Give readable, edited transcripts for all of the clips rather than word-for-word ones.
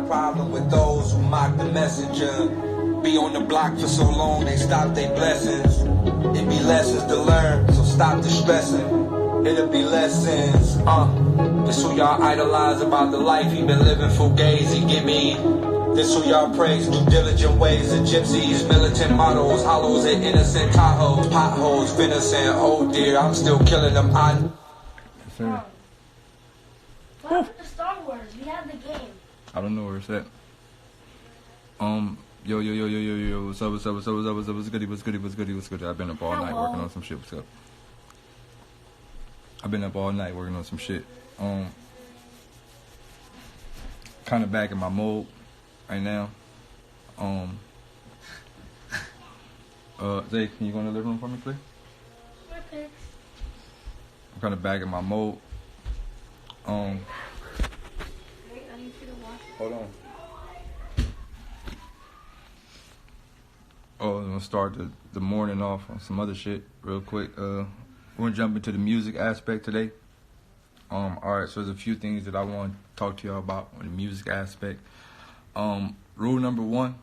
a problem with those who mock the messenger. Be on the block for so long, they stop their blessings. It be lessons to learn, so stop the stressing. It'll be lessons, This who y'all idolize about the life he been living fugazi, give me. This who y'all praise, due diligent ways of gypsies, militant models, hollows and innocent Tahoes, potholes, venison, oh dear, I'm still killing them. What happened to Star Wars? We have the game. I don't know where it's at. Yo, what's up, what's good? I've been up all night working on some shit, what's up? I've been up all night working on some shit. Kind of back in my mode right now. Zay, can you go in the living room for me, please? Okay. I'm kind of back in my mode. Wait, I need you to watch. Hold on. I'm gonna start the morning off on some other shit real quick. We're gonna jump into the music aspect today. Alright, so there's a few things that I want to talk to y'all about on the music aspect. Rule number one.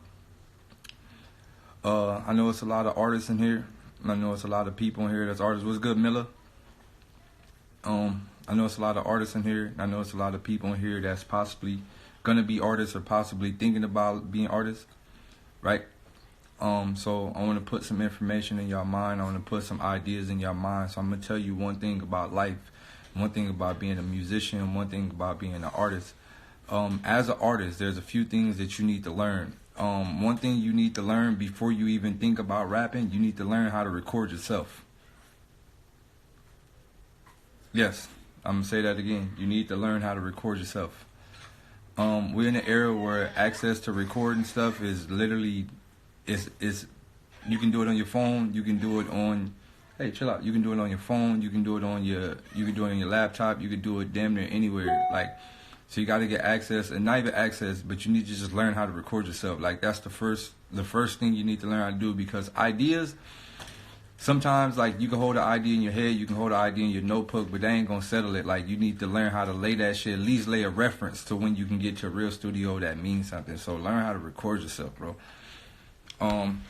I know it's a lot of artists in here. I know it's a lot of people in here that's artists. What's good, Miller? I know it's a lot of artists in here. I know it's a lot of people in here that's possibly gonna be artists or possibly thinking about being artists, right? So I want to put some information in your mind. I want to put some ideas in your mind. So I'm gonna tell you one thing about life, one thing about being a musician, one thing about being an artist. As an artist, there's a few things that you need to learn. One thing you need to learn before you even think about rapping, you need to learn how to record yourself. Yes, I'm gonna say that again. You need to learn how to record yourself. We're in an era where access to recording stuff is literally, is you can do it on your phone. You can do it on, hey, chill out. You can do it on your phone. You can do it on your laptop. You can do it damn near anywhere. Like, so you got to get access, and not even access, but you need to just learn how to record yourself. Like, that's the first thing you need to learn how to do, because ideas, sometimes, like, you can hold an idea in your head, you can hold an idea in your notebook, but they ain't gonna settle it. Like, you need to learn how to lay that shit, at least lay a reference to when you can get to a real studio that means something. So learn how to record yourself, bro.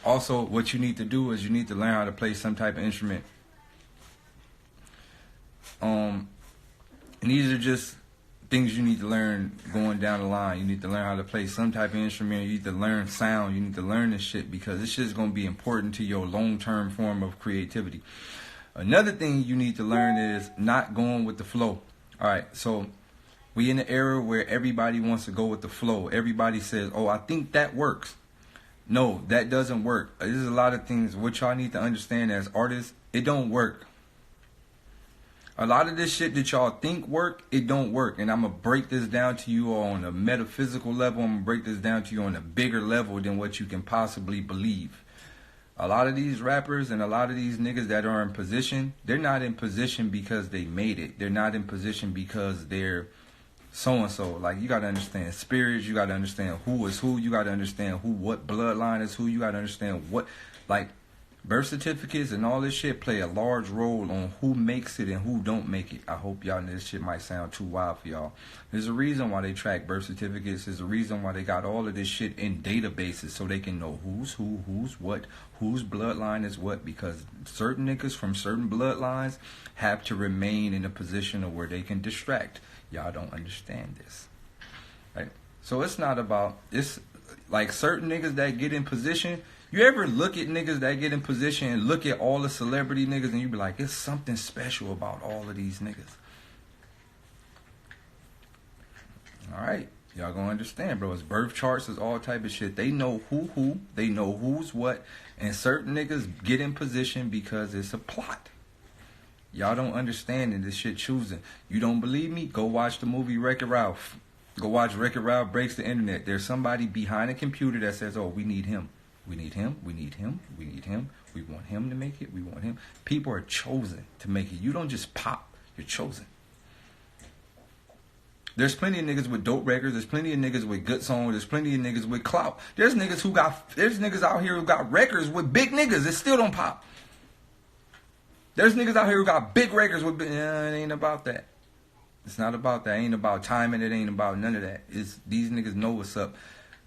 Also, what you need to do is you need to learn how to play some type of instrument. And these are just things you need to learn going down the line. You need to learn how to play some type of instrument. You need to learn sound. You need to learn this shit, because this shit is going to be important to your long-term form of creativity. Another thing you need to learn is not going with the flow. All right, so we in an era where everybody wants to go with the flow. Everybody says, oh, I think that works. No, that doesn't work. There's a lot of things what y'all need to understand as artists. It don't work. A lot of this shit that y'all think work, it don't work. And I'm going to break this down to you on a metaphysical level. I'm going to break this down to you on a bigger level than what you can possibly believe. A lot of these rappers and a lot of these niggas that are in position, they're not in position because they made it. They're not in position because they're so-and-so. Like, you got to understand spirits. You got to understand who is who. You got to understand what bloodline is who. You got to understand what, like, birth certificates and all this shit play a large role on who makes it and who don't make it. I hope y'all know this shit might sound too wild for y'all. There's a reason why they track birth certificates. There's a reason why they got all of this shit in databases, so they can know who's who, who's what, whose bloodline is what, because certain niggas from certain bloodlines have to remain in a position of where they can distract. Y'all don't understand this, right? So it's not about, it's like certain niggas that get in position. You ever look at niggas that get in position and look at all the celebrity niggas and you be like, it's something special about all of these niggas. Alright, y'all gonna understand, bro. It's birth charts, it's all type of shit. They know who, they know who's what, and certain niggas get in position because it's a plot. Y'all don't understand that this shit choosing. You don't believe me? Go watch the movie Wreck-It Ralph. Go watch Wreck-It Ralph Breaks the Internet. There's somebody behind a computer that says, oh, we need him. We need him, we need him, we need him. We want him to make it, we want him. People are chosen to make it. You don't just pop, you're chosen. There's plenty of niggas with dope records. There's plenty of niggas with good songs. There's plenty of niggas with clout. There's niggas out here who got records with big niggas that still don't pop. There's niggas out here who got big records with it ain't about that. It's not about that. It ain't about timing. It ain't about none of that. It's these niggas know what's up.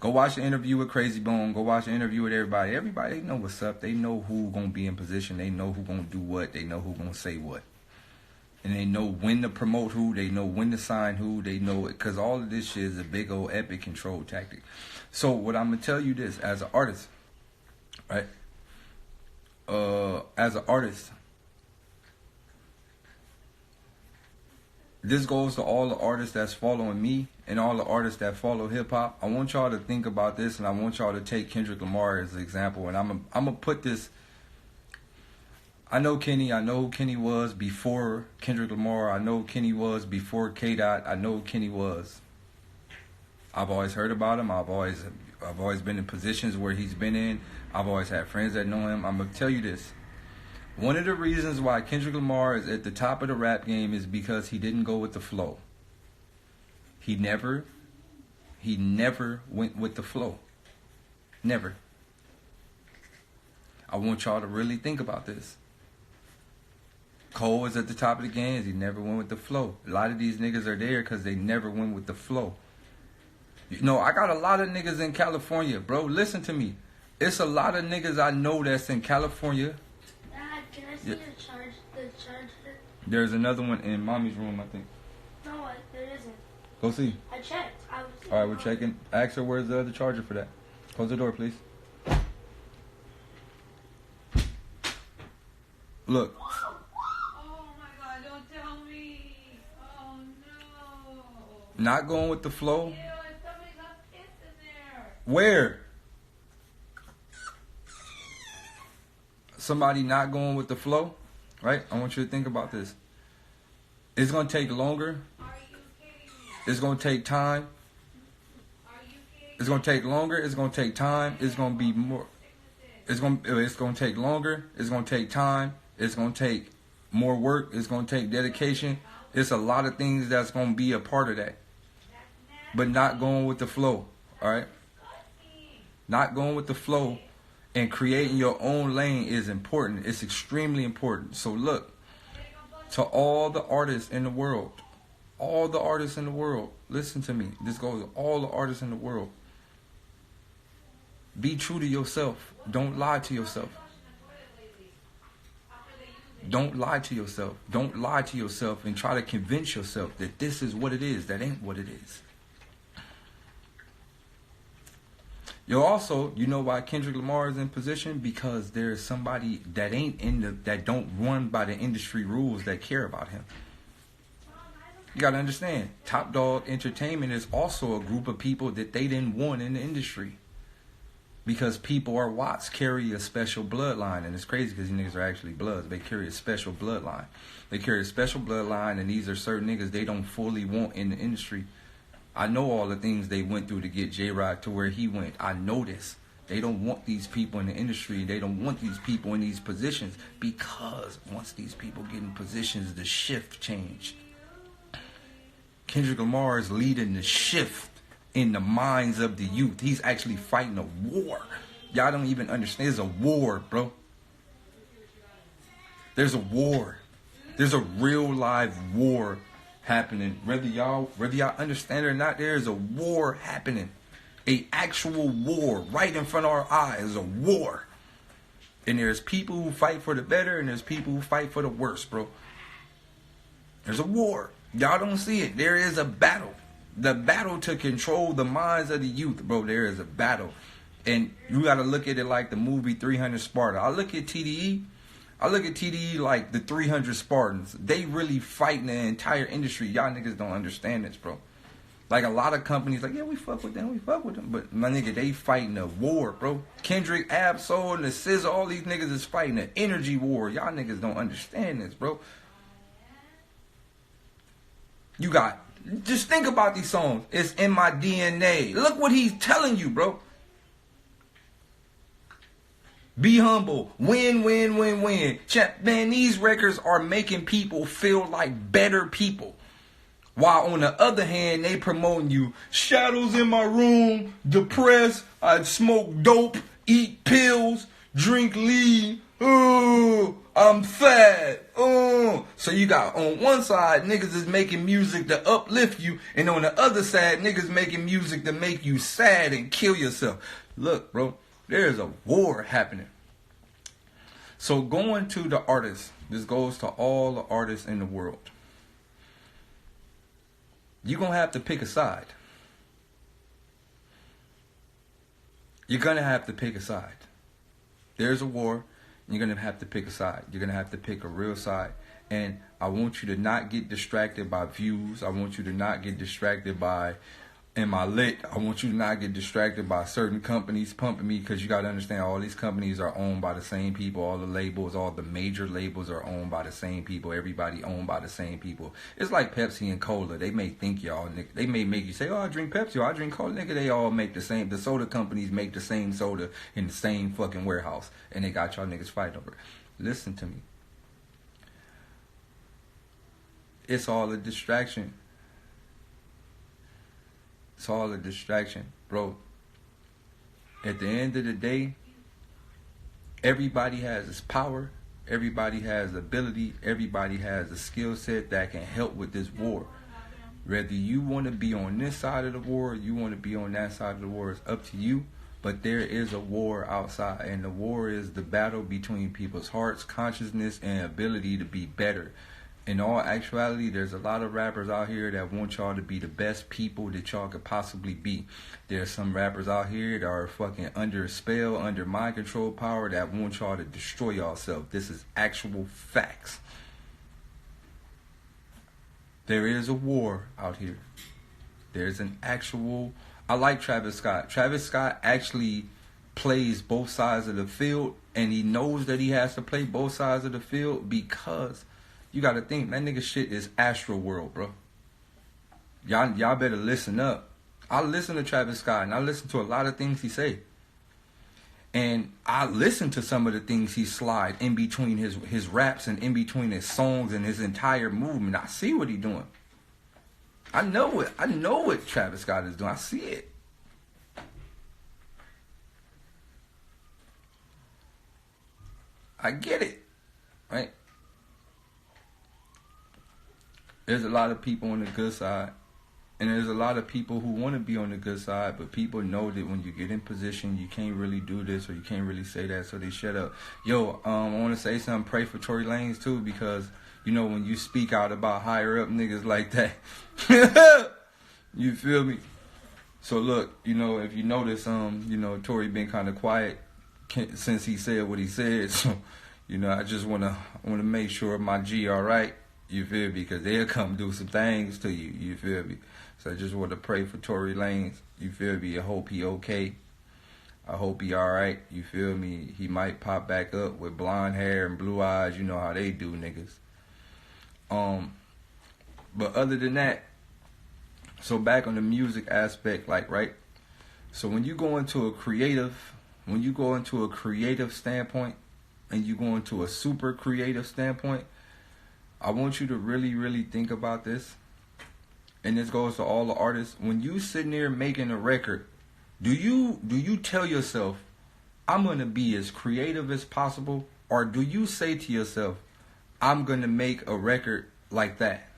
Go watch the interview with Crazy Bone. Go watch the interview with everybody. Everybody, they know what's up. They know who gonna be in position. They know who gonna do what. They know who gonna say what. And they know when to promote who. They know when to sign who. They know it. Because all of this shit is a big old epic control tactic. So what I'm going to tell you this, as an artist, right? As an artist, this goes to all the artists that's following me and all the artists that follow hip-hop. I want y'all to think about this, and I want y'all to take Kendrick Lamar as an example. And I'm going to put this... I know Kenny. I know who Kenny was before Kendrick Lamar. I know who Kenny was before K-Dot. I know who Kenny was. I've always heard about him. I've always been in positions where he's been in. I've always had friends that know him. I'm going to tell you this. One of the reasons why Kendrick Lamar is at the top of the rap game is because he didn't go with the flow. He never went with the flow. Never. I want y'all to really think about this. Cole is at the top of the game. He never went with the flow. A lot of these niggas are there because they never went with the flow. You know, I got a lot of niggas in California, bro. Listen to me. It's a lot of niggas I know that's in California. Dad, can I see the charger? There's another one in mommy's room, I think. No, there isn't. Go see. I checked. All right, we're checking. Ask her where's the other charger for that. Close the door, please. Look. Not going with the flow. Ew, somebody got pissed in there. Where? Somebody not going with the flow, right? I want you to think about this. It's going to take longer. Are you kidding me? It's going to take time. Are you kidding me? It's going to take longer. It's going to take time. It's going to be more. It's going to take longer. It's going to take time. It's going to take more work. It's going to take dedication. It's a lot of things that's going to be a part of that. But not going with the flow, all right? Not going with the flow and creating your own lane is important. It's extremely important. So look, to all the artists in the world, listen to me. This goes to all the artists in the world. Be true to yourself. Don't lie to yourself. Don't lie to yourself. Don't lie to yourself and try to convince yourself that this is what it is. That ain't what it is. Yo, also, you know why Kendrick Lamar is in position? Because there's somebody that that don't run by the industry rules that care about him. You gotta understand, Top Dog Entertainment is also a group of people that they didn't want in the industry. Because people are Watts carry a special bloodline. And it's crazy because these niggas are actually bloods. They carry a special bloodline. They carry a special bloodline, and these are certain niggas they don't fully want in the industry. I know all the things they went through to get J-Rock to where he went. I know this. They don't want these people in the industry. They don't want these people in these positions. Because once these people get in positions, the shift change. Kendrick Lamar is leading the shift in the minds of the youth. He's actually fighting a war. Y'all don't even understand. There's a war, bro. There's a war. There's a real live war happening. Whether y'all understand it or not, there is a war happening. A actual war right in front of our eyes. A war. And there's people who fight for the better and there's people who fight for the worse, bro. There's a war. Y'all don't see it. There is a battle. The battle to control the minds of the youth, bro. There is a battle. And you got to look at it like the movie 300 Sparta. I look at TDE like the 300 Spartans. They really fighting the entire industry. Y'all niggas don't understand this, bro. Like a lot of companies, like, yeah, we fuck with them. But my nigga, they fighting a war, bro. Kendrick, Ab-Soul, and the SZA, all these niggas is fighting an energy war. Y'all niggas don't understand this, bro. You got, just think about these songs. It's in my DNA. Look what he's telling you, bro. Be humble. Win, win, win, win. Man, these records are making people feel like better people. While on the other hand, they promoting you. Shadows in my room. Depressed. I smoke dope. Eat pills. Drink lean. Oh, I'm fat. So you got on one side niggas is making music to uplift you, and on the other side niggas making music to make you sad and kill yourself. Look, bro, there's a war happening. So going to the artists, this goes to all the artists in the world. You're going to have to pick a side. You're going to have to pick a side. There's a war. You're going to have to pick a side. You're going to have to pick a real side. And I want you to not get distracted by views. I want you to not get distracted by, am I lit? I want you to not get distracted by certain companies pumping me, because you got to understand all these companies are owned by the same people. All the labels, all the major labels are owned by the same people. Everybody owned by the same people. It's like Pepsi and Cola. They may think y'all, they may make you say, oh, I drink Pepsi or I drink Cola. Nigga, they all make the same. The soda companies make the same soda in the same fucking warehouse. And they got y'all niggas fighting over it. Listen to me. It's all a distraction. It's all a distraction, bro. At the end of the day, everybody has its power. Everybody has ability. Everybody has a skill set that can help with this war. Whether you want to be on this side of the war or you want to be on that side of the war, it's up to you. But there is a war outside, and the war is the battle between people's hearts, consciousness, and ability to be better. In all actuality, there's a lot of rappers out here that want y'all to be the best people that y'all could possibly be. There's some rappers out here that are fucking under a spell, under mind control power, that want y'all to destroy yourself. This is actual facts. There is a war out here. There's an actual... I like Travis Scott. Travis Scott actually plays both sides of the field, and he knows that he has to play both sides of the field because... You gotta think, that nigga shit is Astro World, bro. Y'all better listen up. I listen to Travis Scott, and I listen to a lot of things he say. And I listen to some of the things he slide in between his raps and in between his songs and his entire movement. I see what he doing. I know it. I know what Travis Scott is doing. I see it. I get it. Right? There's a lot of people on the good side, and there's a lot of people who want to be on the good side, but people know that when you get in position, you can't really do this or you can't really say that, so they shut up. Yo, I want to say something. Pray for Tory Lanez too, because you know when you speak out about higher up niggas like that, you feel me? So look, you know, if you notice, you know, Tory been kind of quiet since he said what he said. So, you know, I just wanna make sure my G all right. You feel me? Because they'll come do some things to you. You feel me? So I just want to pray for Tory Lanez. You feel me? I hope he okay. I hope he alright. You feel me? He might pop back up with blonde hair and blue eyes. You know how they do, niggas. But other than that, so back on the music aspect, like, right? So when you go into a creative standpoint and you go into a super creative standpoint, I want you to really, really think about this. And this goes to all the artists. When you sitting there making a record, do you tell yourself, I'm going to be as creative as possible? Or do you say to yourself, I'm going to make a record like that?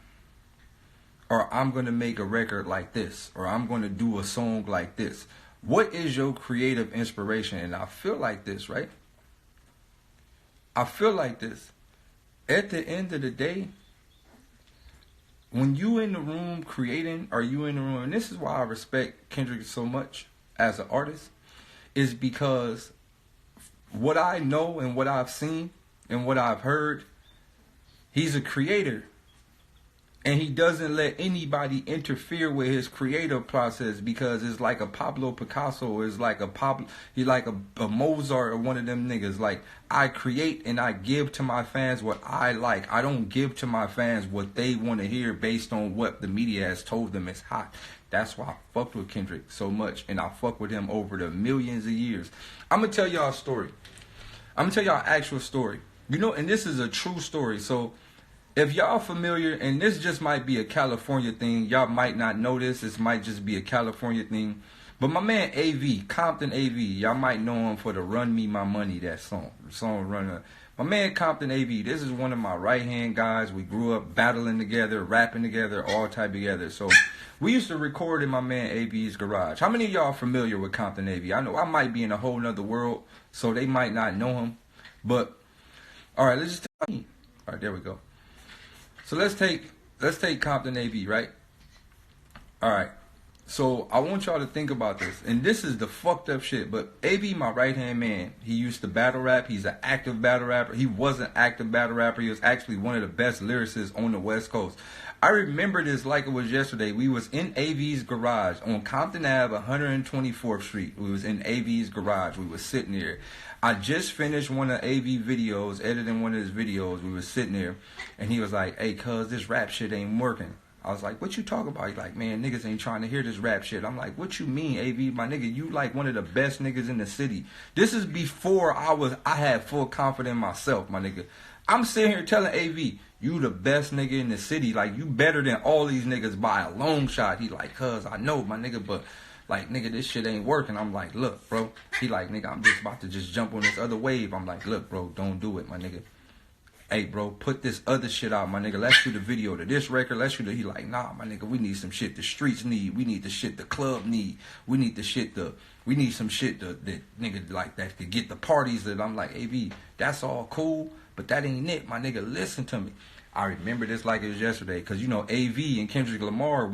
Or I'm going to make a record like this? Or I'm going to do a song like this? What is your creative inspiration? And I feel like this, right? I feel like this. At the end of the day, when you in the room creating, or you in the room, and this is why I respect Kendrick so much as an artist, is because what I know and what I've seen and what I've heard, he's a creator. And he doesn't let anybody interfere with his creative process, because it's like a Pablo Picasso, it's like he's like a Mozart or one of them niggas. Like, I create and I give to my fans what I like. I don't give to my fans what they want to hear based on what the media has told them is hot. That's why I fucked with Kendrick so much, and I fuck with him over the millions of years. I'm going to tell y'all a story. I'm going to tell y'all an actual story. You know, and this is a true story. So, if y'all familiar, and this just might be a California thing, y'all might not know this. This might just be a California thing. But my man AV, Compton AV, y'all might know him for the Run Me My Money, that song. The song Run. My man Compton AV, this is one of my right-hand guys. We grew up battling together, rapping together, all type together. So we used to record in my man AV's garage. How many of y'all familiar with Compton AV? I know I might be in a whole nother world, so they might not know him. But, all right, let's just all right, there we go. So let's take Compton AV, right? All right. So I want y'all to think about this, and this is the fucked up shit, but AV, my right-hand man, he used to battle rap. He's an active battle rapper. He was an active battle rapper. He was actually one of the best lyricists on the West Coast. I remember this like it was yesterday. We was in AV's garage on Compton Ave, 124th Street. We was in AV's garage. We was sitting there. I just finished one of AV videos, editing one of his videos. We was sitting there, and he was like, "Hey, cuz, this rap shit ain't working." I was like, "What you talking about?" He's like, "Man, niggas ain't trying to hear this rap shit." I'm like, "What you mean, AV? My nigga, you like one of the best niggas in the city." This is before I had full confidence in myself, my nigga. I'm sitting here telling AV, "You the best nigga in the city. Like, you better than all these niggas by a long shot." He like, "Cuz, I know, my nigga, but like, nigga, this shit ain't working." I'm like, "Look, bro." He like, "Nigga, I'm just about to just jump on this other wave." I'm like, "Look, bro, don't do it, my nigga. Hey, bro, put this other shit out, my nigga. Let's shoot a video to this record. Let's shoot it." He like, "Nah, my nigga, we need some shit the streets need. We need the shit the club need. We need some shit that nigga like that could get the parties." That I'm like, "AV, that's all cool, but that ain't it, my nigga. Listen to me." I remember this like it was yesterday, cause you know AV and Kendrick Lamar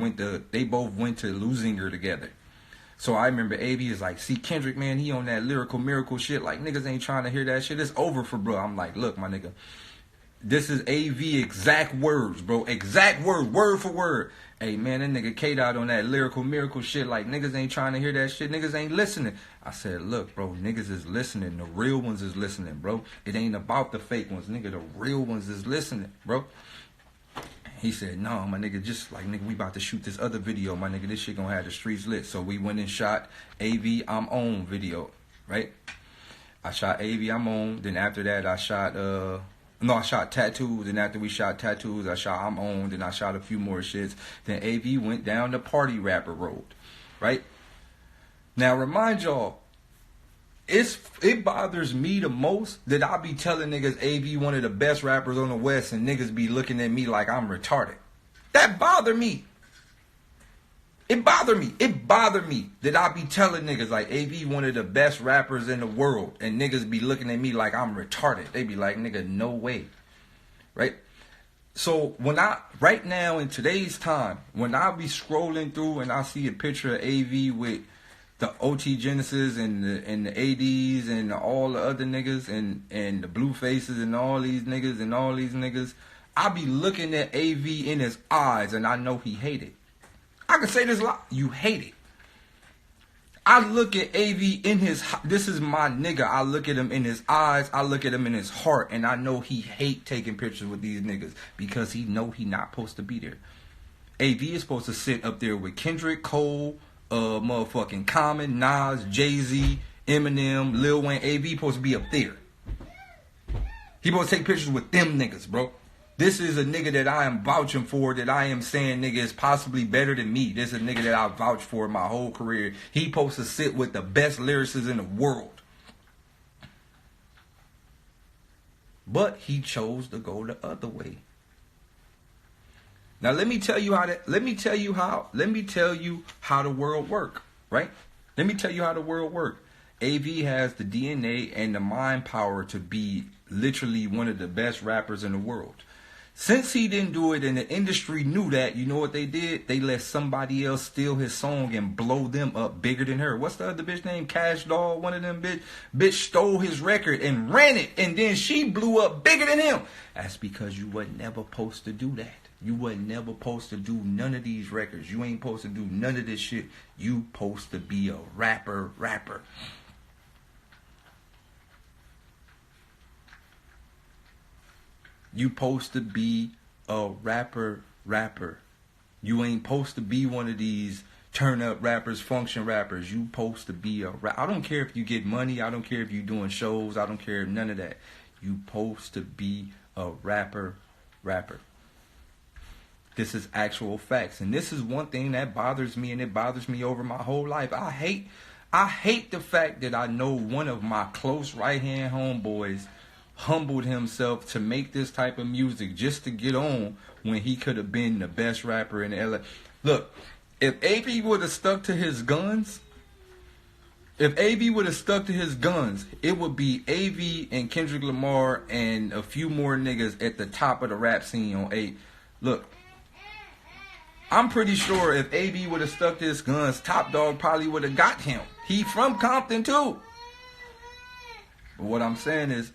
they both went to Lusinger together. So I remember AV is like, "See, Kendrick, man, he on that lyrical miracle shit. Like, niggas ain't trying to hear that shit. It's over for bro." I'm like, "Look, my nigga, this is AV exact words, bro. Exact word for word. Hey, man, that nigga K-Dot on that lyrical miracle shit. Like, niggas ain't trying to hear that shit. Niggas ain't listening." I said, "Look, bro, niggas is listening. The real ones is listening, bro. It ain't about the fake ones. Nigga, the real ones is listening, bro." He said, "No, my nigga, just like, nigga, we about to shoot this other video, my nigga. This shit gonna have the streets lit." So we went and shot AV I'm On video, right? I shot AV I'm On. Then after that, I shot Tattoos. And after we shot Tattoos, I shot I'm On. Then I shot a few more shits. Then AV went down the party rapper road, right? Now, remind y'all, it bothers me the most that I be telling niggas AV one of the best rappers on the West, and niggas be looking at me like I'm retarded. That bother me. It bothered me. It bothered me that I be telling niggas like AV one of the best rappers in the world, and niggas be looking at me like I'm retarded. They be like, "Nigga, no way." Right? So right now in today's time, when I be scrolling through and I see a picture of AV with the OT Genesis and the ADs and all the other niggas and the blue faces and all these niggas, I be looking at AV in his eyes and I know he hate it. I can say this a lot. You hate it. I look at AV in this is my nigga. I look at him in his eyes. I look at him in his heart. And I know he hate taking pictures with these niggas because he know he not supposed to be there. AV is supposed to sit up there with Kendrick, Cole, motherfucking Common, Nas, Jay-Z, Eminem, Lil Wayne. AV supposed to be up there. He supposed to take pictures with them niggas, bro. This is a nigga that I am vouching for, that I am saying nigga is possibly better than me. This is a nigga that I vouched for my whole career. He supposed to sit with the best lyricists in the world. But he chose to go the other way. Now let me tell you how the world work, right? Let me tell you how the world work. AV has the DNA and the mind power to be literally one of the best rappers in the world. Since he didn't do it and the industry knew that, you know what they did? They let somebody else steal his song and blow them up bigger than her. What's the other bitch name? Cash Doll, one of them bitch stole his record and ran it, and then she blew up bigger than him. That's because you were never supposed to do that. You were never supposed to do none of these records. You ain't supposed to do none of this shit. You supposed to be a rapper. You supposed to be a rapper. You ain't supposed to be one of these turn up rappers, function rappers. You supposed to be a rapper. I don't care if you get money. I don't care if you doing shows. I don't care none of that. You supposed to be a rapper. This is actual facts. And this is one thing that bothers me, and it bothers me over my whole life. I hate the fact that I know one of my close right-hand homeboys humbled himself to make this type of music just to get on when he could have been the best rapper in LA. Look, if AB would have stuck to his guns, it would be AV and Kendrick Lamar and a few more niggas at the top of the rap scene on 8. Look, I'm pretty sure if AB would have stuck to his guns, Top Dog probably would have got him. He from Compton too. But what I'm saying is,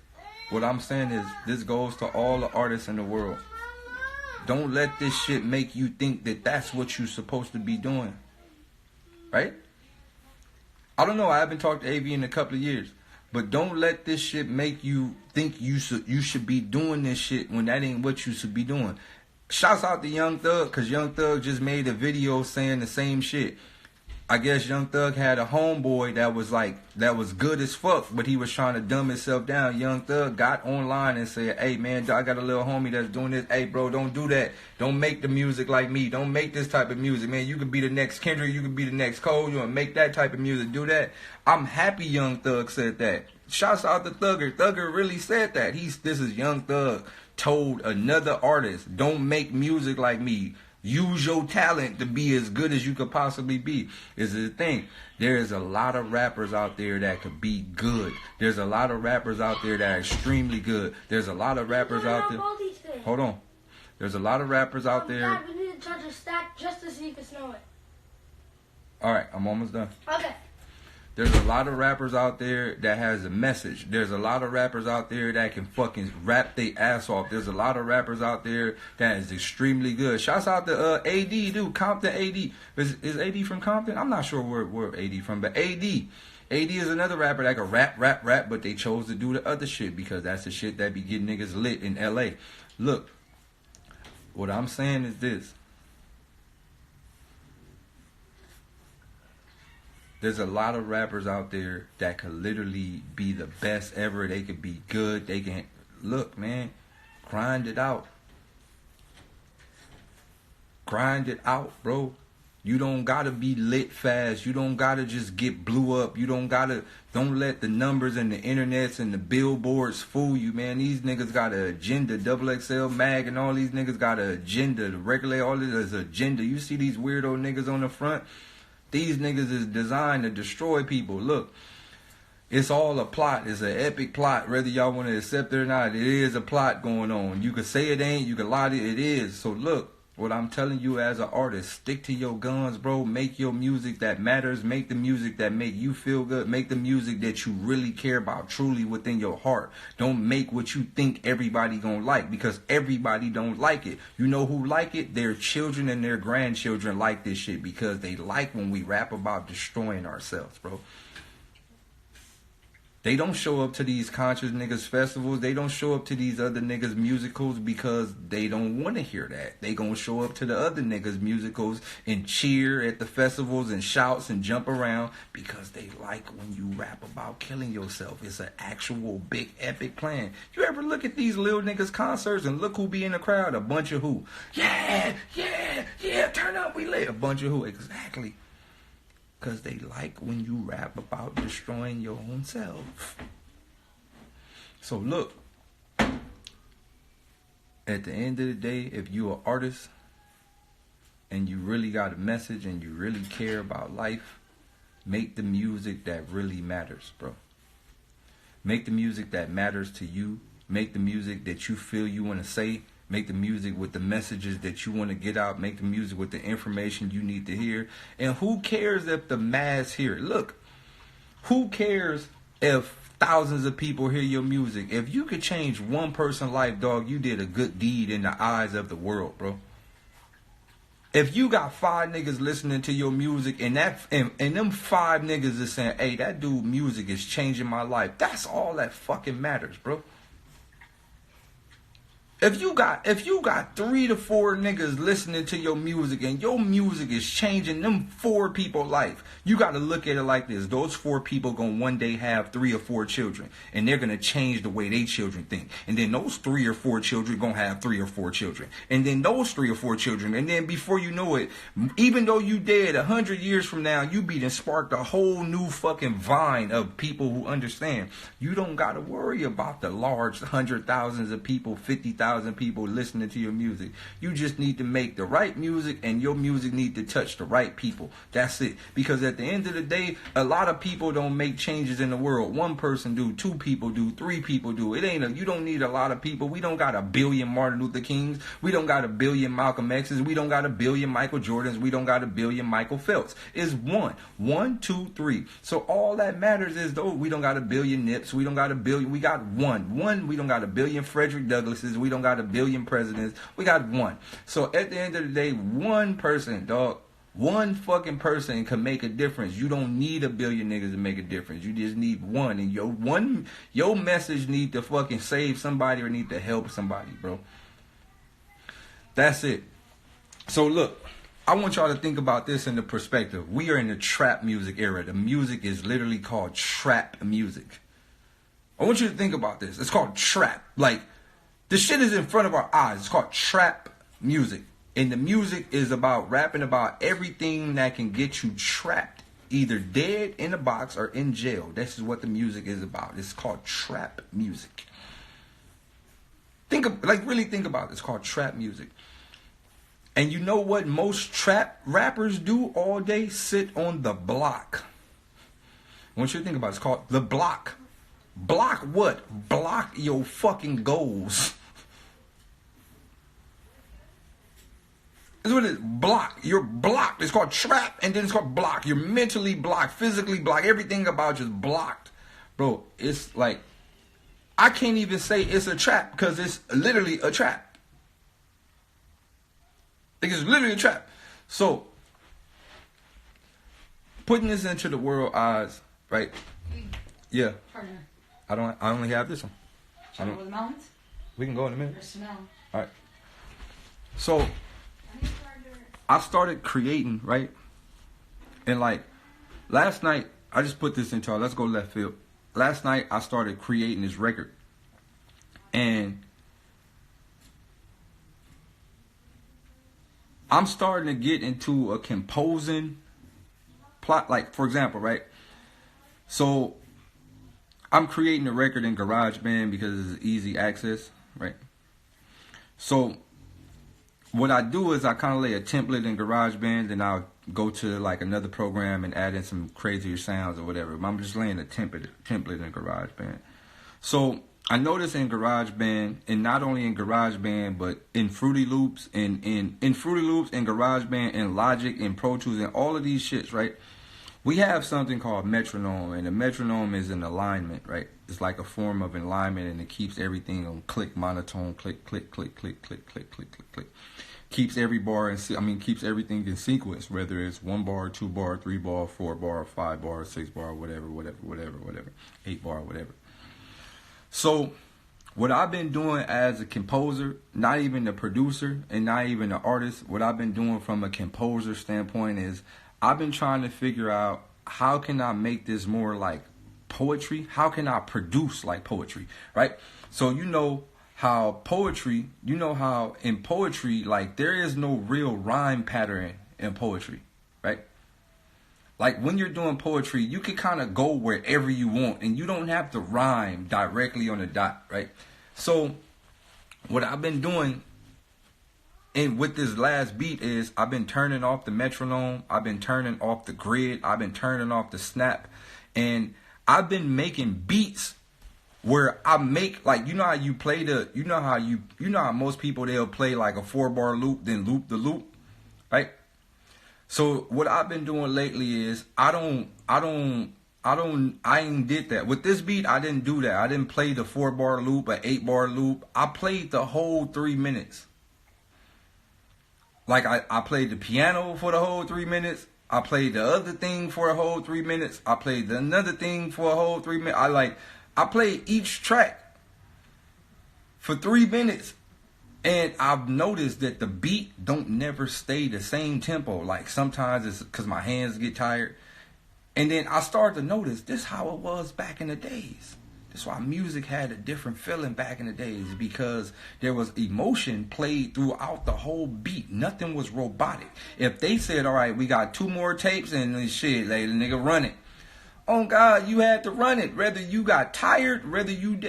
this goes to all the artists in the world. Don't let this shit make you think that that's what you're supposed to be doing. Right? I don't know. I haven't talked to AV in a couple of years. But don't let this shit make you think you should be doing this shit when that ain't what you should be doing. Shouts out to Young Thug, because Young Thug just made a video saying the same shit. I guess Young Thug had a homeboy that was good as fuck, but he was trying to dumb himself down. Young Thug got online and said, hey man, I got a little homie that's doing this. Hey bro, don't do that. Don't make the music like me. Don't make this type of music, man. You could be the next Kendrick. You could be the next Cole. You want to make that type of music. Do that. I'm happy Young Thug said that. Shouts out to Thugger. Thugger really said that. This is Young Thug told another artist, don't make music like me. Use your talent to be as good as you could possibly be. Is the thing. There is a lot of rappers out there that could be good. There's a lot of rappers out there that are extremely good. There's a lot of rappers out there. Hold on. There's a lot of rappers out there. Dad, we need to charge a stack just to see if it's snowing. Alright, I'm almost done. Okay. There's a lot of rappers out there that has a message. There's a lot of rappers out there that can fucking rap their ass off. There's a lot of rappers out there that is extremely good. Shouts out to AD, dude. Compton AD. Is AD from Compton? I'm not sure where AD from, but AD. AD is another rapper that can rap, but they chose to do the other shit because that's the shit that be getting niggas lit in LA. Look, what I'm saying is this. There's a lot of rappers out there that could literally be the best ever. They could be good. They can, look, man, grind it out. Grind it out, bro. You don't gotta be lit fast. You don't gotta just get blew up. Don't let the numbers and the internets and the billboards fool you, man. These niggas got an agenda. XXL Mag and all these niggas got an agenda. To regulate all this agenda. You see these weirdo niggas on the front? These niggas is designed to destroy people. Look, it's all a plot. It's an epic plot. Whether y'all want to accept it or not, it is a plot going on. You can say it ain't. You can lie to it. It is. So look, what I'm telling you as an artist, stick to your guns, bro. Make your music that matters. Make the music that make you feel good. Make the music that you really care about truly within your heart. Don't make what you think everybody gonna like, because everybody don't like it. You know who like it? Their children and their grandchildren like this shit because they like when we rap about destroying ourselves, bro. They don't show up to these conscious niggas festivals. They don't show up to these other niggas musicals because they don't want to hear that. They gonna show up to the other niggas musicals and cheer at the festivals and shouts and jump around because they like when you rap about killing yourself. It's an actual big epic plan. You ever look at these little niggas concerts and look who be in the crowd? A bunch of who? Yeah, turn up, we lit. A bunch of who? Exactly. Because they like when you rap about destroying your own self. So look, at the end of the day, if you're an artist and you really got a message and you really care about life, make the music that really matters, bro. Make the music that matters to you. Make the music that you feel you want to say. Make the music with the messages that you want to get out. Make the music with the information you need to hear. And who cares if the mass hear it? Look, who cares if thousands of people hear your music? If you could change one person's life, dog, you did a good deed in the eyes of the world, bro. If you got 5 niggas listening to your music and them 5 niggas is saying, hey, that dude music is changing my life. That's all that fucking matters, bro. If you got 3 to 4 niggas listening to your music and your music is changing them 4 people's life, you got to look at it like this. Those 4 people gonna one day have 3 or 4 children, and they're gonna change the way they children think. And then those 3 or 4 children gonna have 3 or 4 children, and then those 3 or 4 children, and then before you know it, even though you dead 100 years from now, you be done sparked a whole new fucking vine of people who understand. You don't gotta worry about the large 100,000s of people, 50,000 people listening to your music. You just need to make the right music, and your music need to touch the right people. That's it. Because at the end of the day, a lot of people don't make changes in the world. 1 person do, 2 people do, 3 people do. You don't need a lot of people. We don't got a billion Martin Luther Kings. We don't got a billion Malcolm X's. We don't got a billion Michael Jordans. We don't got a billion Michael Phelps. It's 1. 1, 2, 3. So all that matters is, though, we don't got a billion Nips. We don't got a billion. We got 1. We don't got a billion Frederick Douglasses. We don't got a billion presidents. We got 1. So at the end of the day, 1 person, dog, 1 fucking person can make a difference. You don't need a billion niggas to make a difference. You just need 1, and your message need to fucking save somebody or need to help somebody, bro. That's it. So look, I want y'all to think about this in the perspective. We are in the trap music era. The music is literally called trap music. I want you to think about this. It's called trap. Like, the shit is in front of our eyes. It's called trap music. And the music is about rapping about everything that can get you trapped. Either dead in a box or in jail. This is what the music is about. It's called trap music. Really think about it. It's called trap music. And you know what most trap rappers do all day? Sit on the block. I want you to think about it. It's called the block. Block what? Block your fucking goals. That's what it is. Block. You're blocked. It's called trap, and then it's called block. You're mentally blocked, physically blocked. Everything about you is blocked. Bro, it's like, I can't even say it's a trap because it's literally a trap. Like, it's literally a trap. So, putting this into the world eyes, right? Yeah. Partner. I only have this one. Shall we go to the mountains? We can go in a minute. Or smell? All right. So, I started creating, right? And like, last night, I just put this into, let's go left field. Last night, I started creating this record. And I'm starting to get into a composing plot. Like, for example, right? So, I'm creating a record in GarageBand because it's easy access, right? So, what I do is I kind of lay a template in GarageBand, and I'll go to like another program and add in some crazier sounds or whatever. I'm just laying a template in GarageBand. So I noticed in GarageBand, and not only in GarageBand, but in Fruity Loops, and in Fruity Loops, and GarageBand, and Logic, and Pro Tools, and all of these shits, right? We have something called metronome, and a metronome is an alignment, right? It's like a form of alignment, and it keeps everything on click, monotone, click, click, click, click, click, click, click, click, click. Keeps every bar keeps everything in sequence, whether it's 1 bar, 2 bar, 3 bar, 4 bar, 5 bar, 6 bar, whatever, 8 bar, whatever. So, what I've been doing as a composer, not even a producer and not even an artist, what I've been doing from a composer standpoint is I've been trying to figure out how can I make this more like poetry? How can I produce like poetry, right? So you know how in poetry, like there is no real rhyme pattern in poetry, right? Like when you're doing poetry, you can kind of go wherever you want and you don't have to rhyme directly on the dot, right? So what I've been doing and with this last beat is I've been turning off the metronome, I've been turning off the grid, I've been turning off the snap, and I've been making beats where I make, like, you know how you play you know how most people, they'll play like a 4-bar loop, then loop the loop, right? So what I've been doing lately is I ain't did that. With this beat, I didn't do that. I didn't play the 4-bar loop, an 8-bar loop. I played the whole 3 minutes. Like I played the piano for the whole 3 minutes. I played the other thing for a whole 3 minutes. I played another thing for a whole 3 minutes. I played each track for 3 minutes. And I've noticed that the beat don't never stay the same tempo. Like sometimes it's because my hands get tired. And then I started to notice this how it was back in the days. That's why music had a different feeling back in the days, because there was emotion played throughout the whole beat. Nothing was robotic. If they said, all right, we got 2 more tapes and shit, like the nigga run it. Oh God, you had to run it. Whether you got tired, whether you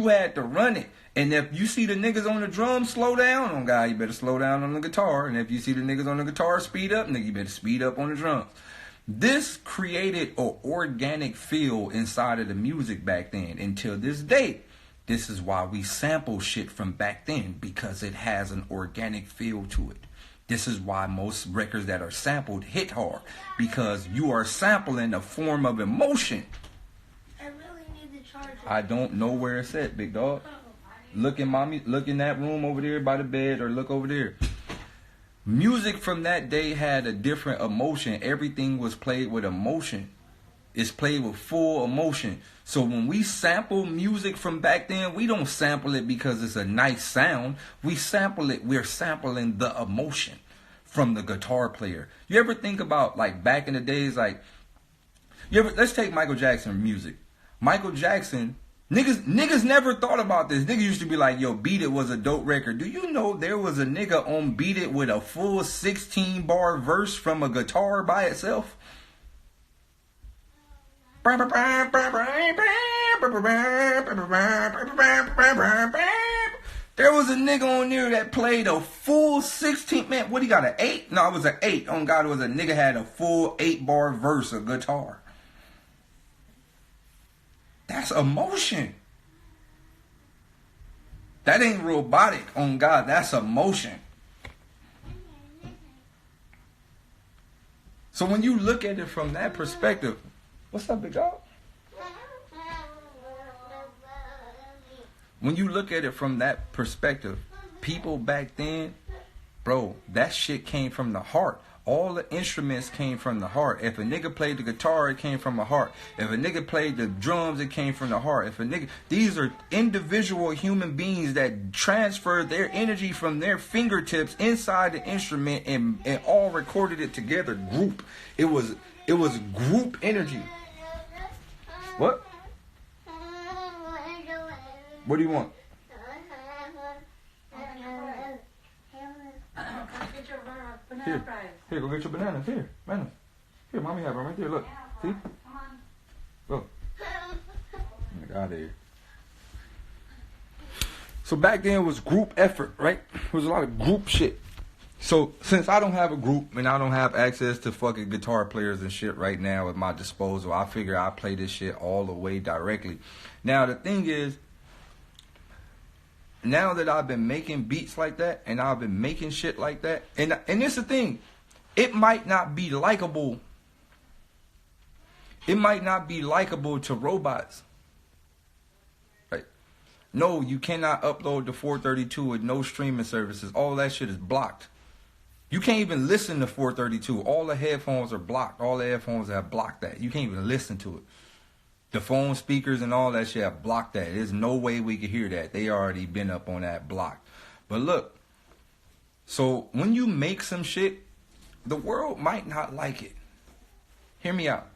had to run it. And if you see the niggas on the drums slow down, oh God, you better slow down on the guitar. And if you see the niggas on the guitar speed up, nigga, you better speed up on the drums. This created an organic feel inside of the music back then. Until this day, this is why we sample shit from back then, because it has an organic feel to it. This is why most records that are sampled hit hard, because you are sampling a form of emotion. I really need the charger. I don't know where it's at, big dog. Look in that room over there by the bed, or look over there. Music from that day had a different emotion. Everything was played with emotion. It's played with full emotion. So when we sample music from back then, we don't sample it because it's a nice sound. We're sampling the emotion from the guitar player. You ever think about, like, back in the days, like, let's take Michael Jackson music. Michael Jackson, niggas never thought about this. Niggas used to be like, yo, Beat It was a dope record. Do you know there was a nigga on Beat It with a full 16-bar verse from a guitar by itself? There was a nigga on there that played a full 16, man, what, he got, an 8? No, it was an 8. On God, it was a nigga had a full 8-bar verse of guitar. That's emotion. That ain't robotic. On God, that's emotion. So when you look at it from that perspective, what's up, big dog? When you look at it from that perspective, people back then, bro, that shit came from the heart. All the instruments came from the heart. If a nigga played the guitar, it came from the heart. If a nigga played the drums, it came from the heart. These are individual human beings that transferred their energy from their fingertips inside the instrument and all recorded it together. Group. It was group energy. What? What do you want? Here, go get your bananas. Here, bananas. Here, mommy have them right there. Look. See? Go. Get out of here. So back then it was group effort, right? It was a lot of group shit. So since I don't have a group and I don't have access to fucking guitar players and shit right now at my disposal, I figure I play this shit all the way directly. Now the thing is, now that I've been making beats like that and I've been making shit like that, and it's the thing, it might not be likable. It might not be likable to robots. Right? No, you cannot upload to 432 with no streaming services. All that shit is blocked. You can't even listen to 432. All the headphones are blocked. All the headphones have blocked that. You can't even listen to it. The phone speakers and all that shit have blocked that. There's no way we could hear that. They already been up on that block. But look, so when you make some shit, the world might not like it. Hear me out.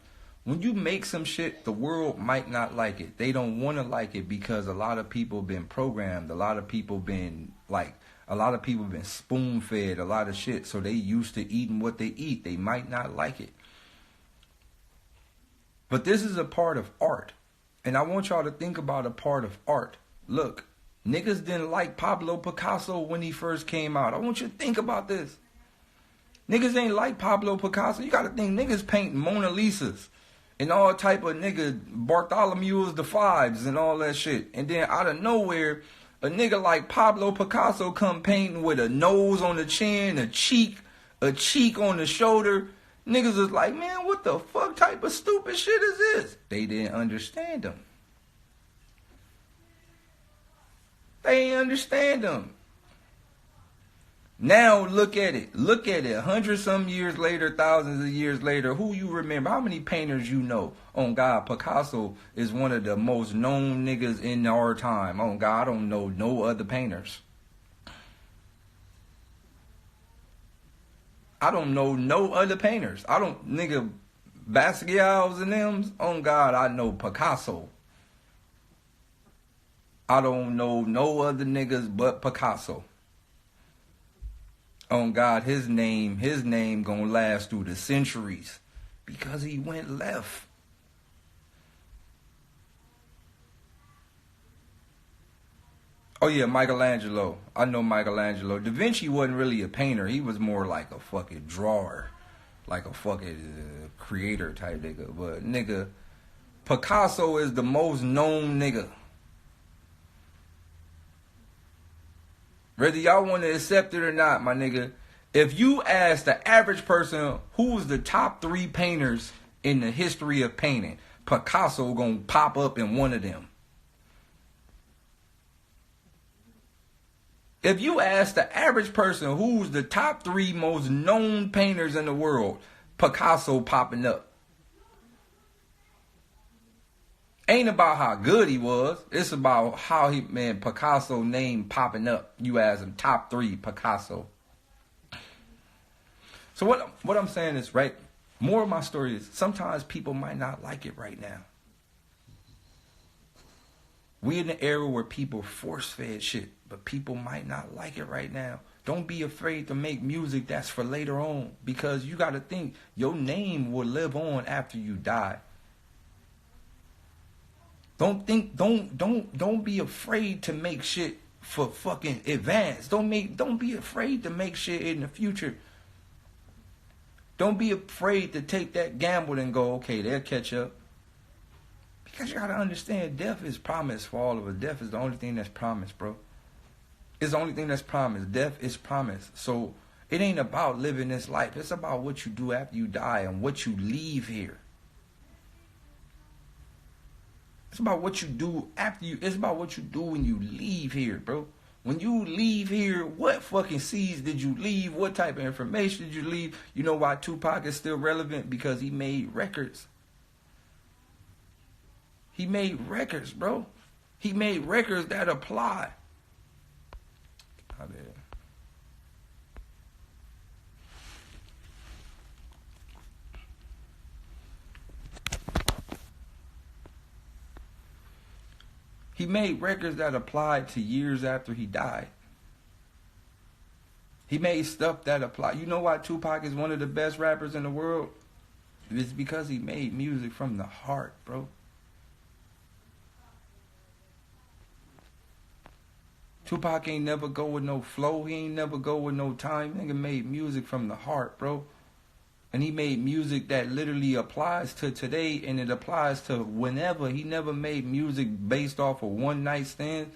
When you make some shit, the world might not like it. They don't want to like it because a lot of people been programmed. A lot of people been spoon-fed a lot of shit. So they used to eating what they eat. They might not like it. But this is a part of art. And I want y'all to think about a part of art. Look, niggas didn't like Pablo Picasso when he first came out. I want you to think about this. Niggas ain't like Pablo Picasso. You got to think niggas paint Mona Lisas and all type of nigga Bartholomew's the Fives and all that shit. And then out of nowhere, a nigga like Pablo Picasso come painting with a nose on the chin, a cheek on the shoulder. Niggas was like, man, what the fuck type of stupid shit is this? They didn't understand them. They didn't understand them. Now look at it. Look at it. 100-some years later, thousands of years later, who you remember? How many painters you know? On God, Picasso is one of the most known niggas in our time. On God, I don't know no other painters. I don't know no other painters. I don't, nigga, Basquiat's and them. On God, I know Picasso. I don't know no other niggas but Picasso. On God, his name gonna last through the centuries because he went left. Oh yeah, Michelangelo. I know Michelangelo. Da Vinci wasn't really a painter. He was more like a fucking drawer. Like a fucking creator type nigga. But nigga, Picasso is the most known nigga. Whether y'all want to accept it or not, my nigga, if you ask the average person who's the top 3 painters in the history of painting, Picasso gonna pop up in one of them. If you ask the average person who's the top 3 most known painters in the world, Picasso popping up. Ain't about how good he was. It's about how Picasso name popping up. You ask him top 3 Picasso. So what I'm saying is, right, more of my story is sometimes people might not like it right now. We in an era where people force-fed shit, but people might not like it right now. Don't be afraid to make music that's for later on, because you got to think your name will live on after you die. Don't be afraid to make shit for fucking advance. Don't be afraid to make shit in the future. Don't be afraid to take that gamble and go, okay, they'll catch up. Because you gotta understand, death is promised for all of us. Death is the only thing that's promised, bro. It's the only thing that's promised. Death is promised. So it ain't about living this life. It's about what you do after you die and what you leave here. It's about what you do after you. It's about what you do when you leave here, bro. When you leave here, what fucking seeds did you leave? What type of information did you leave? You know why Tupac is still relevant? Because he made records. He made records, bro. He made records that apply. How did it? He made records that applied to years after he died. He made stuff that applied. You know why Tupac is one of the best rappers in the world? It's because he made music from the heart, bro. Tupac ain't never go with no flow. He ain't never go with no time. Nigga made music from the heart, bro. And he made music that literally applies to today, and it applies to whenever. He never made music based off of one night stand.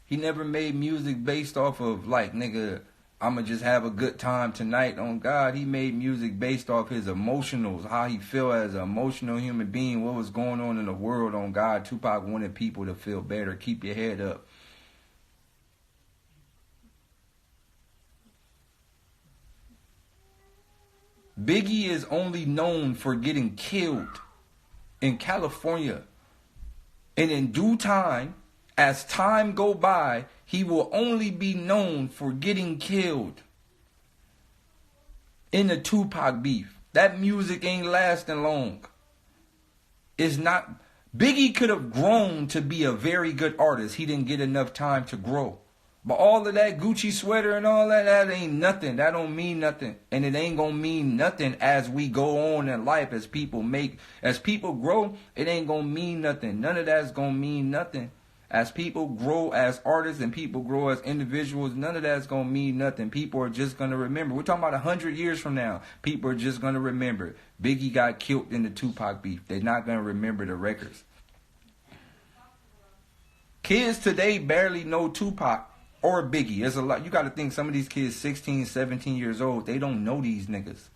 He never made music based off of like, nigga, I'ma just have a good time tonight. On God, he made music based off his emotionals, how he feel as an emotional human being, what was going on in the world. On God, Tupac wanted people to feel better. Keep your head up. Biggie is only known for getting killed in California. And in due time, as time go by, he will only be known for getting killed in the Tupac beef. That music ain't lasting long. It's not. Biggie could have grown to be a very good artist. He didn't get enough time to grow. But all of that Gucci sweater and all that, that ain't nothing. That don't mean nothing. And it ain't gonna mean nothing as we go on in life, as people grow, it ain't gonna mean nothing. None of that's gonna mean nothing. As people grow as artists and people grow as individuals, none of that's gonna mean nothing. People are just gonna remember. We're talking about 100 years from now. People are just gonna remember. Biggie got killed in the Tupac beef. They're not gonna remember the records. Kids today barely know Tupac or Biggie. There's a lot. You got to think some of these kids, 16, 17 years old, they don't know these niggas.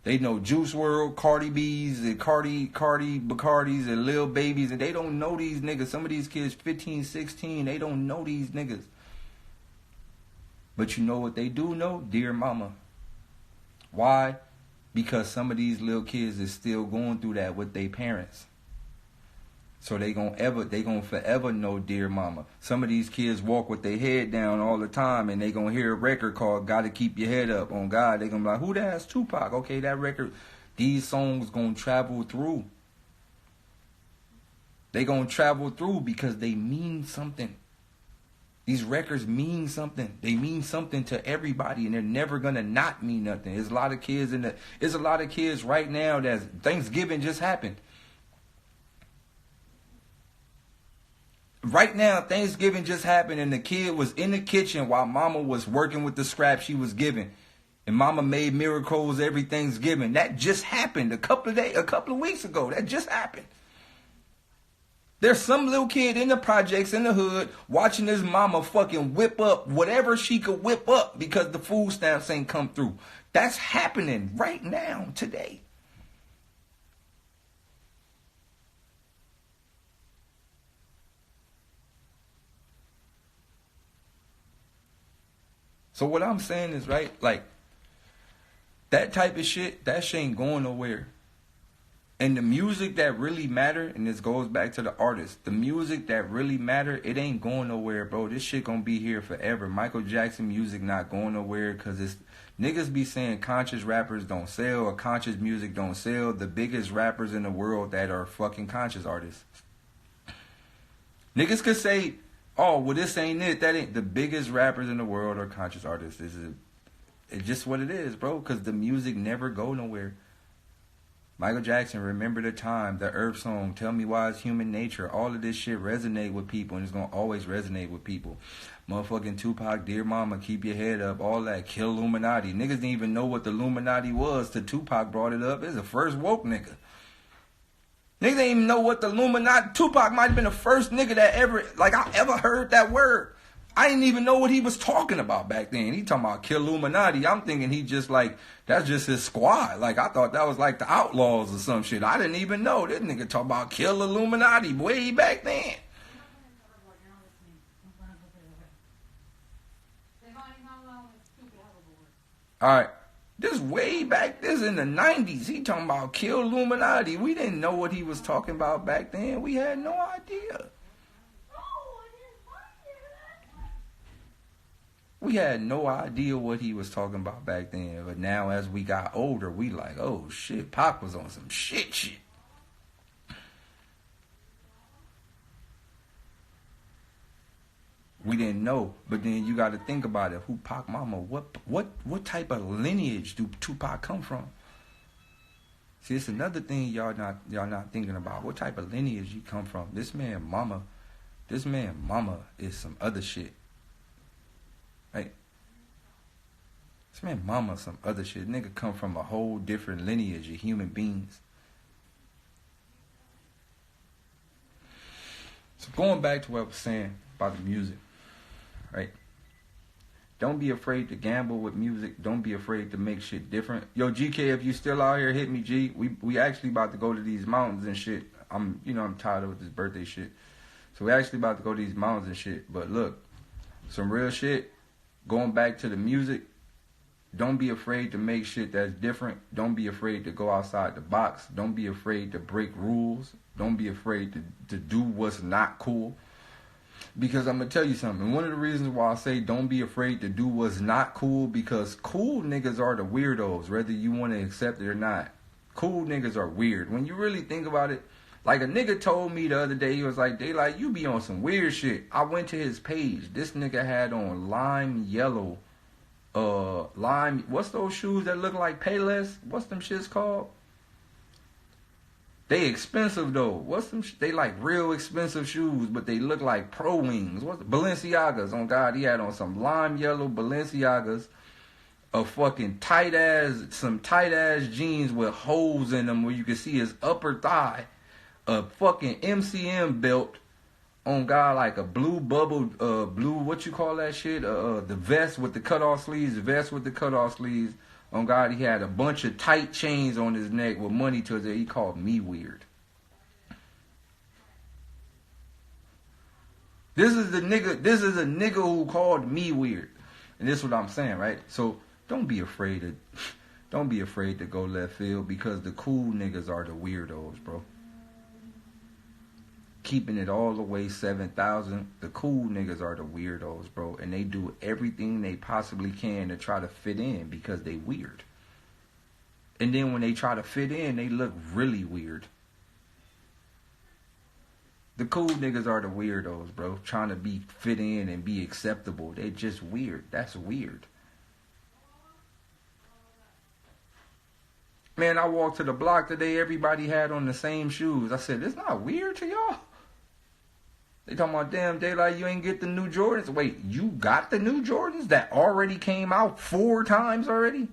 They know Juice WRLD, Cardi B's, and Bacardis, and Lil Babies, and they don't know these niggas. Some of these kids, 15, 16, they don't know these niggas. But you know what they do know? Dear mama. Why? Because some of these little kids is still going through that with their parents. So they gonna forever know Dear Mama. Some of these kids walk with their head down all the time, and they gonna hear a record called "Gotta Keep Your Head Up." On God, they gonna be like, "Who that's Tupac?" Okay, that record. These songs gonna travel through. They gonna travel through because they mean something. These records mean something. They mean something to everybody, and they're never gonna not mean nothing. There's a lot of kids right now that Thanksgiving just happened. Right now, Thanksgiving just happened, and the kid was in the kitchen while Mama was working with the scraps she was given. And Mama made miracles every Thanksgiving. That just happened a couple of weeks ago. That just happened. There's some little kid in the projects in the hood watching his mama fucking whip up whatever she could whip up because the food stamps ain't come through. That's happening right now, today. So what I'm saying is, right, like, that type of shit, that shit ain't going nowhere. And the music that really matter, and this goes back to the artist, the music that really matter, it ain't going nowhere, bro. This shit gonna be here forever. Michael Jackson music not going nowhere because it's niggas be saying conscious rappers don't sell or conscious music don't sell. The biggest rappers in the world that are fucking conscious artists. Niggas could say, oh, well, this ain't it. That ain't the biggest rappers in the world are conscious artists. It's just what it is, bro, because the music never go nowhere. Michael Jackson, Remember the Time, the Earth Song, Tell Me Why It's Human Nature, all of this shit resonate with people, and it's going to always resonate with people. Motherfucking Tupac, Dear Mama, Keep Your Head Up, all that, Kill Illuminati. Niggas didn't even know what the Illuminati was till Tupac brought it up. It's the first woke nigga. Niggas didn't even know what the Illuminati, Tupac might have been the first nigga that I ever heard that word. I didn't even know what he was talking about back then. He talking about Kill Illuminati. I'm thinking he just like, that's just his squad. Like, I thought that was like the Outlaws or some shit. I didn't even know. This nigga talking about Kill Illuminati way back then. Alright. This way back, this in the 90s. He talking about Kill Illuminati. We didn't know what he was talking about back then. We had no idea. We had no idea what he was talking about back then. But now as we got older, we like, oh shit, Pac was on some shit. We didn't know. But then you got to think about it. Who Pac mama? What type of lineage do Tupac come from? See, it's another thing y'all not thinking about. What type of lineage he come from? This man mama is some other shit. Right? This man mama some other shit. Nigga come from a whole different lineage of human beings. So going back to what I was saying about the music, right? Don't be afraid to gamble with music. Don't be afraid to make shit different. Yo, GK, if you still out here, hit me, G. We actually about to go to these mountains and shit. I'm tired of this birthday shit. So we actually about to go to these mountains and shit. But look, some real shit. Going back to the music, don't be afraid to make shit that's different. Don't be afraid to go outside the box. Don't be afraid to break rules. Don't be afraid to do what's not cool. Because I'm going to tell you something. One of the reasons why I say don't be afraid to do what's not cool, because cool niggas are the weirdos, whether you want to accept it or not. Cool niggas are weird. When you really think about it, like a nigga told me the other day, he was like, Daylyt, you be on some weird shit. I went to his page. This nigga had on lime yellow, what's those shoes that look like Payless? What's them shits called? They expensive though. They like real expensive shoes, but they look like Pro Wings. Balenciagas. On God, he had on some lime yellow Balenciagas, some tight ass jeans with holes in them where you can see his upper thigh. A fucking MCM belt, on God, like a blue bubble, what you call that shit? The vest with the cutoff sleeves, On God, he had a bunch of tight chains on his neck with money to it. He called me weird. This is a nigga who called me weird. And this is what I'm saying, right? So don't be afraid to go left field, because the cool niggas are the weirdos, bro. keeping it all the way 7,000, the cool niggas are the weirdos, bro. And they do everything they possibly can to try to fit in because they weird. And then when they try to fit in, they look really weird. The cool niggas are the weirdos, bro. Trying to be fit in and be acceptable. They're just weird. That's weird. Man, I walked to the block today. Everybody had on the same shoes. I said, it's not weird to y'all? They talking about, damn, Daylyt, you ain't get the new Jordans. Wait, you got the new Jordans that already came out 4 times already?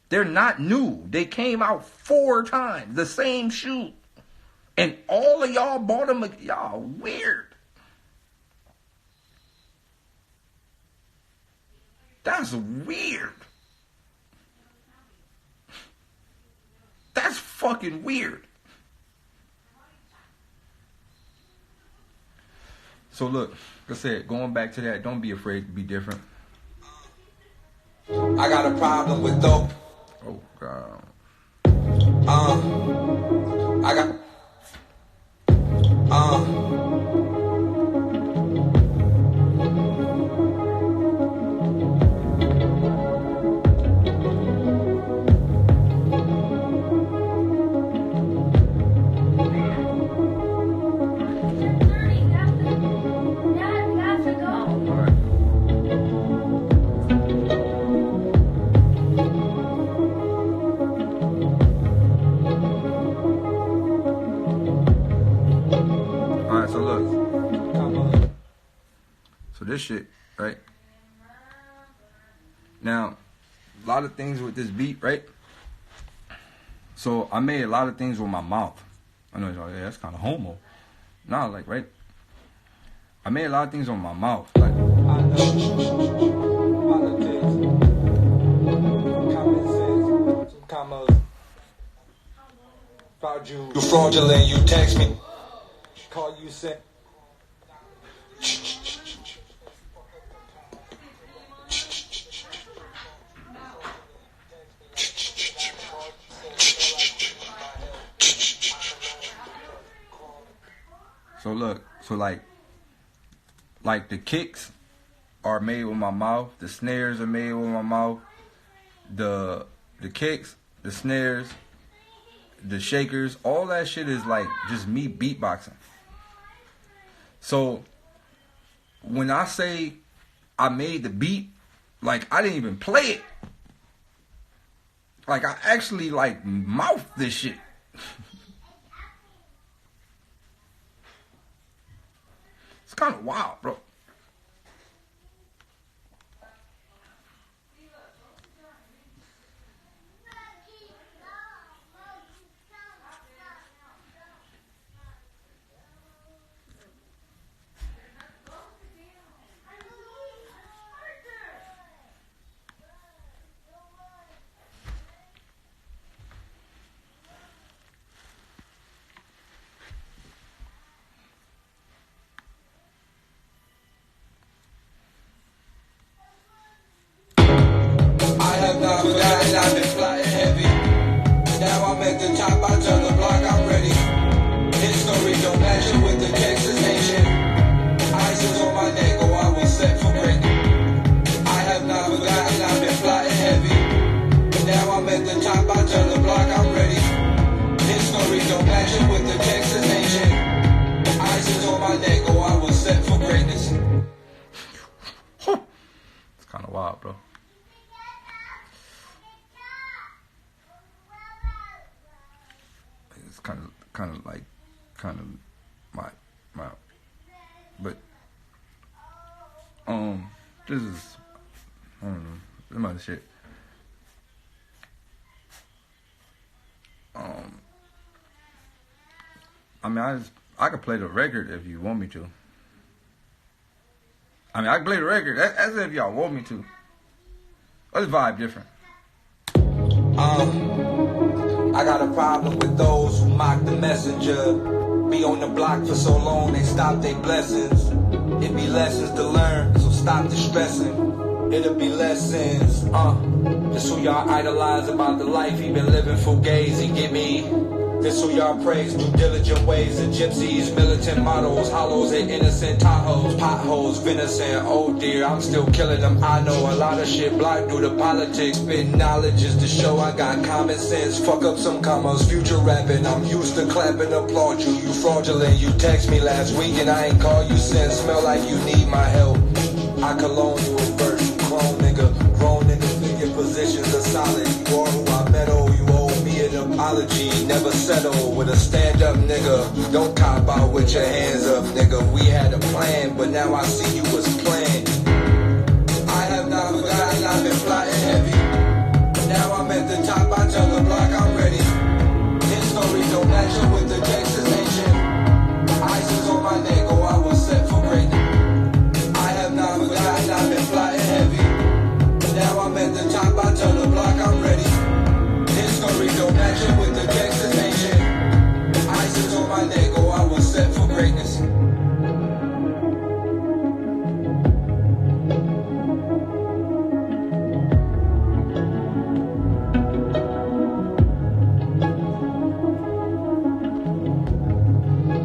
They're not new. They came out 4 times. The same shoe. And all of y'all bought them. Y'all weird. That's weird. That's fucking weird. So look, like I said, going back to that, don't be afraid to be different. I got a problem with dope. Oh, God. I got... This shit, right? Now, a lot of things with this beat, right? So I made a lot of things with my mouth. I know, yeah, that's kind of homo. Nah, like, right? I made a lot of things on my mouth, like. You fraudulent, you text me. Call you say. So look, so like the kicks are made with my mouth, the snares are made with my mouth, the kicks, the snares, the shakers, all that shit is like just me beatboxing. So when I say I made the beat, like I didn't even play it. Like I actually like mouthed this shit. It's kind of wild, bro. I've been flying heavy. Now I'm at the top, I tell the block I'm ready. History don't match it with the Texas nation. Ice is on my neck, oh I was set for greatness. I have not forgotten, I've been flying heavy. Now I'm at the top, I tell the block I'm ready. History don't match it with the Texas nation. Ice is on my neck, oh I was set for greatness. It's kind of wild, bro. Kind of my but this is I don't know some other shit. I mean I could play the record if you want me to. I mean I can play the record as if y'all want me to. Let's vibe different. I got a problem with those who mock the messenger. Be on the block for so long, they stop their blessings. It be lessons to learn, so stop the stressing. It'll be lessons, This who y'all idolize about the life he been living for gays. He give me This who y'all praise, due diligent ways of gypsies, militant models, hollows and innocent Tahoes, potholes, venison, oh dear, I'm still killing them. I know a lot of shit blocked due to politics, spitting knowledge is to show I got common sense. Fuck up some commas, future rapping, I'm used to clapping, applaud you. You fraudulent, you text me last week and I ain't call you since. Smell like you need my help. I cologne you a verse, you clone nigga, grown nigga, figure positions are solid. You are who I met, oh, you owe me an apology. Never settle with a stand-up nigga. Don't cop out with your hands up, nigga. We had a plan, but now I see you was playing. I have not forgotten, I've been plotting heavy. Now I'm at the top, I tell the block I'm ready.